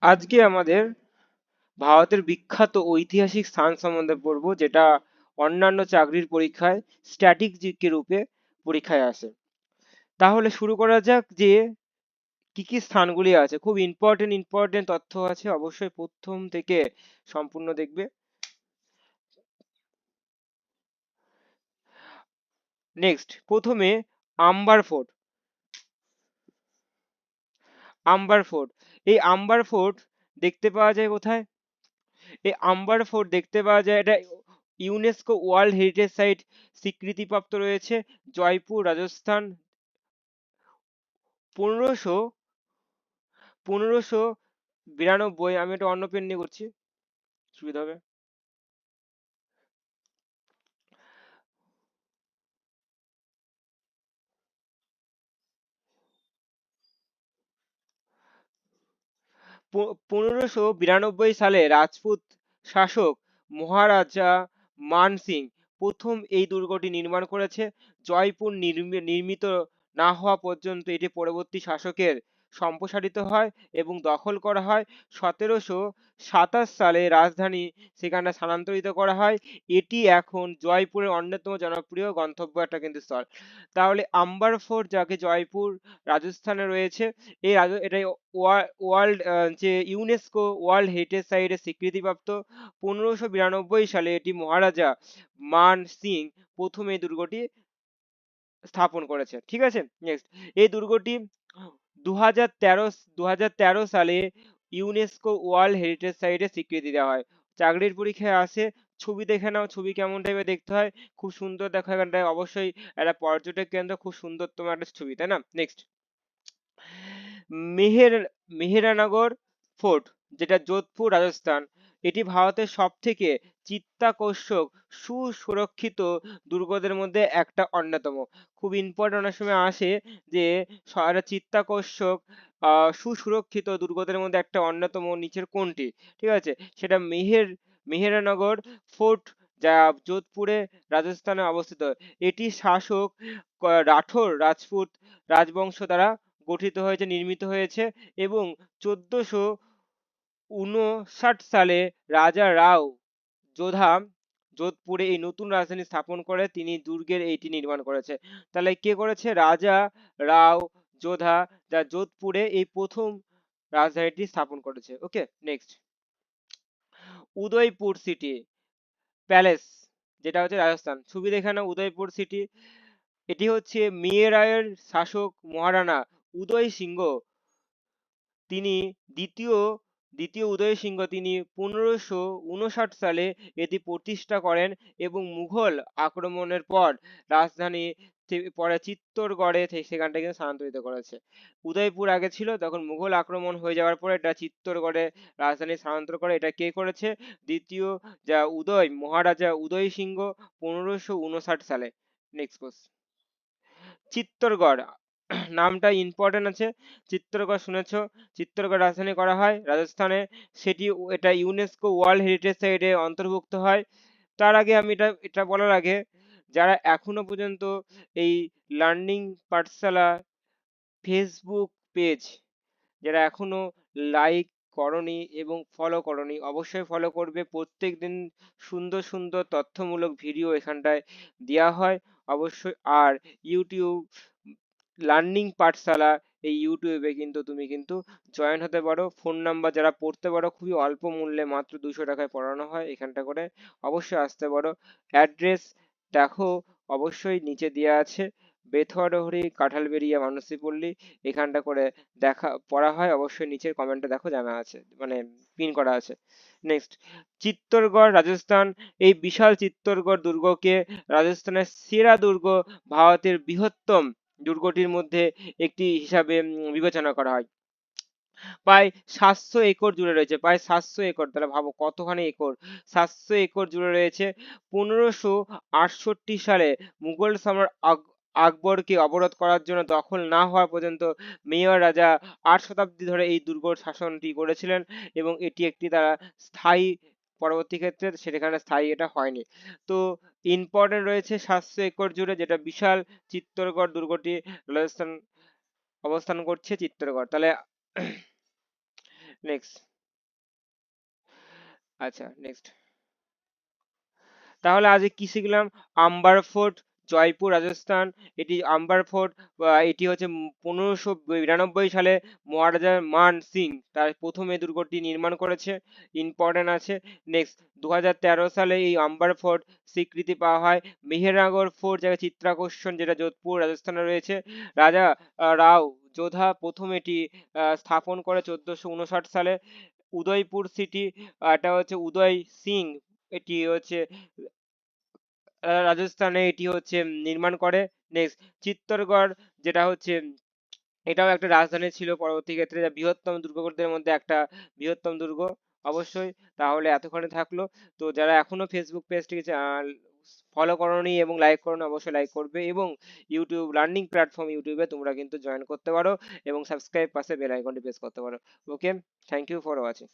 আজকে আমাদের ভারতের বিখ্যাত ঐতিহাসিক স্থান সম্বন্ধে পড়বো, যেটা অন্যান্য চাকরির পরীক্ষায় স্ট্যাটিক জিকে রূপে পরীক্ষায় আসে। তাহলে শুরু করা যাক যে কি কি স্থানগুলি আছে। খুব ইম্পর্টেন্ট তথ্য আছে, অবশ্যই প্রথম থেকে সম্পূর্ণ দেখবে। নেক্সট, প্রথমে আম্বার ফোর্ট। আম্বার ফোর্ট, এই আম্বার ফোর্ট দেখতে পাওয়া যায় কোথায়? এই আম্বার ফোর্ট দেখতে পাওয়া যায়, এটা ইউনেস্কো ওয়ার্ল্ড হেরিটেজ সাইট স্বীকৃতিপ্রাপ্ত রয়েছে জয়পুর, রাজস্থান। 1592। আমি একটা অন্য পেন নিয়ে করছি, সুবিধা হবে। পনেরোশো বিরানব্বই সালে রাজপুত শাসক মহারাজা মান সিং প্রথম এই দুর্গটি নির্মাণ করেছে। জয়পুর নির্মিত না হওয়া পর্যন্ত এটি পরবর্তী শাসকের সম্প্রসারিত হয় এবং দখল করা হয়। 1727 সালে রাজধানী সেখানে স্থানান্তরিত করা হয়। এটি এখন জয়পুরের অন্যতম জনপ্রিয় গন্তব্য একটা কিন্তু স্থল। তাহলে আম্বার ফোর্ট, যাকে জয়পুর রাজস্থানে রয়েছে, এটাই ওয়ার্ল্ড যে ইউনেস্কো ওয়ার্ল্ড হেরিটেজ সাইটের স্বীকৃতিপ্রাপ্ত। 1592 সালে এটি মহারাজা মান সিং প্রথম এই দুর্গটি স্থাপন করেছে। ঠিক আছে, নেক্সট, এই দুর্গটি 2013 সালে ইউনেস্কো ওয়ার্ল্ড হেরিটেজ সাইটে স্বীকৃতি দেওয়া হয়। চাকরির পরীক্ষায় আসে, ছবি দেখে নাও, ছবি কেমন টাইপের দেখতে হয়। খুব সুন্দর দেখো, এখানটায় অবশ্যই একটা পর্যটক কেন্দ্র, খুব সুন্দর তোমার একটা ছবি, তাই না? নেক্সট, মেহের মেহেরানগর ফোর্ট, যেটা যোধপুর, রাজস্থান। এটি ভারতের সব থেকে চিত্তাকর্ষক সুসুরক্ষিত দুর্গদের মধ্যে একটা অন্যতম। খুব ইম্পর্টেন্ট, অনেক সময় আসে যে একটা চিত্তাকর্ষক সুসুরক্ষিত দুর্গদের মধ্যে একটা অন্যতম নিচের কোনটি? ঠিক আছে, সেটা মেহেরানগর ফোর্ট, যা যোধপুরে, রাজস্থানে অবস্থিত। এটি শাসক রাঠোর রাজপুত রাজবংশ দ্বারা গঠিত হয়েছে, নির্মিত হয়েছে এবং 1459 সালে রাজা রাও যোধা যোধপুরে এই নতুন রাজধানী স্থাপন করে তিনি দুর্গের এইটি নির্মাণ করেছে। তাহলে কে করেছে? রাজা রাও যোধা, যা যোধপুরে এই প্রথম রাজধানীটি স্থাপন করেছে। ওকে, নেক্সট, উদয়পুর সিটি প্যালেস, যেটা হচ্ছে রাজস্থান। ছবি দেখে নাও, উদয়পুর সিটি। এটি হচ্ছে মেয়েরায়ের শাসক মহারানা উদয় সিংহ, তিনি দ্বিতীয় দ্বিতীয় উদয় সিংহ, তিনি 1559 সালে এটি প্রতিষ্ঠা করেন এবং মুঘল আক্রমণের পর রাজধানী পরে চিত্তরগড়ে সেখান থেকে স্থানান্তরিত করেছে। উদয়পুর আগে ছিল, তখন মুঘল আক্রমণ হয়ে যাওয়ার পরে এটা চিত্তরগড়ে রাজধানী স্থানান্তর করে। এটা কে করেছে? দ্বিতীয় যা মহারাজা উদয় সিংহ, 1559 সালে। নেক্সট, চিত্তরগড় নামটা ইম্পর্টেন্ট আছে। চিত্তরগড় শুনেছো? চিত্তরগড় রাজধানী করা হয় রাজস্থানে। এটা ইউনেস্কো ওয়ার্ল্ড হেরিটেজ সাইটে অন্তর্ভুক্ত হয়। তার আগে আমি এটা বলার আগে, যারা এখনো পর্যন্ত এই লার্নিং পাঠশালা ফেসবুক পেজ যারা এখনো লাইক করনি এবং ফলো করনি, অবশ্যই ফলো করবে। প্রত্যেকদিন সুন্দর সুন্দর তথ্যমূলক ভিডিও এখানটায় দেওয়া হয় অবশ্যই। আর ইউটিউব লার্নিং পাঠশালা, এই ইউটিউবে কিন্তু তুমি কিন্তু জয়েন হতে পারো। ফোন নাম্বার, যারা পড়তে পারো, খুবই অল্প মূল্যে মাত্র 200 টাকায় পড়ানো হয় এখানটা করে, অবশ্যই আসতে পারো। অ্যাড্রেস দেখো, অবশ্যই নিচে দেওয়া আছে। বেথুয়াডহরি, কাঁঠালবেড়িয়া, মানসীপল্লী, এখানটা করে পড়া হয়। অবশ্যই নিচের কমেন্টে দেখো, জানা আছে, মানে পিন করা আছে। নেক্সট, চিত্তরগড় রাজস্থান। এই বিশাল চিত্তরগড় দুর্গকে রাজস্থানের সেরা দুর্গ, ভারতের বৃহত্তম দুর্গটির মধ্যে একটি হিসাবে বিবেচনা করা হয়। প্রায় 700 একর জুড়ে রয়েছে, প্রায় 700 একর। তাহলে ভাবো কতখানি একর, 700 একর জুড়ে রয়েছে। 1568 সালে মুঘল সম্রাট আকবরকে অবরোধ করার জন্য দখল না হওয়া পর্যন্ত মেওয়ার রাজা 8 শতাব্দী ধরে এই দুর্গ শাসনটি করেছিলেন এবং এটি একটি তারা স্থায়ী, পরবর্তী ক্ষেত্রে সেখানে স্থায়ী এটা হয়নি। তো ইম্পর্টেন্ট রয়েছে 700 একর জুড়ে, যেটা বিশাল চিত্তরগড় দুর্গটি রাজস্থান অবস্থান করছে, চিত্তরগড়। তাহলে নেক্সট, আচ্ছা, নেক্সট। তাহলে আজকে কি শিখলাম? আম্বার ফোর্ট, জয়পুর, রাজস্থান। এটি আম্বার ফোর্ট, এটি হচ্ছে 1592 সালে মহারাজা মান সিং তার প্রথম এই দুর্গটি নির্মাণ করেছে, ইম্পর্টেন্ট আছে। নেক্সট, 2013 সালে এই আম্বার ফোর্ট স্বীকৃতি পাওয়া হয়। মেহেরনগর ফোর্ট যেটা চিত্রাকর্ষণ, যেটা যোধপুর রাজস্থানে রয়েছে, রাজা রাও যোধা প্রথম এটি স্থাপন করে 1459 সালে। উদয়পুর সিটি, এটা হচ্ছে উদয় সিং, এটি হচ্ছে রাজস্থানে এটি হচ্ছে নির্মাণ করে। নেক্সট, চিত্তরগড়, যেটা হচ্ছে এটাও একটা রাজধানী ছিল পরবর্তী ক্ষেত্রে, যা বৃহত্তম দুর্গদের মধ্যে একটা বৃহত্তম দুর্গ অবশ্যই। তাহলে এতক্ষণে থাকলো। তো যারা এখনো ফেসবুক পেজটিকে ফলো করোনি এবং লাইক করোনি, অবশ্যই লাইক করবে, এবং ইউটিউব লার্নিং প্ল্যাটফর্ম ইউটিউবে তোমরা কিন্তু জয়েন করতে পারো এবং সাবস্ক্রাইব পাশে বেল আইকনটি প্রেস করতে পারো। ওকে, থ্যাংক ইউ ফর ওয়াচিং।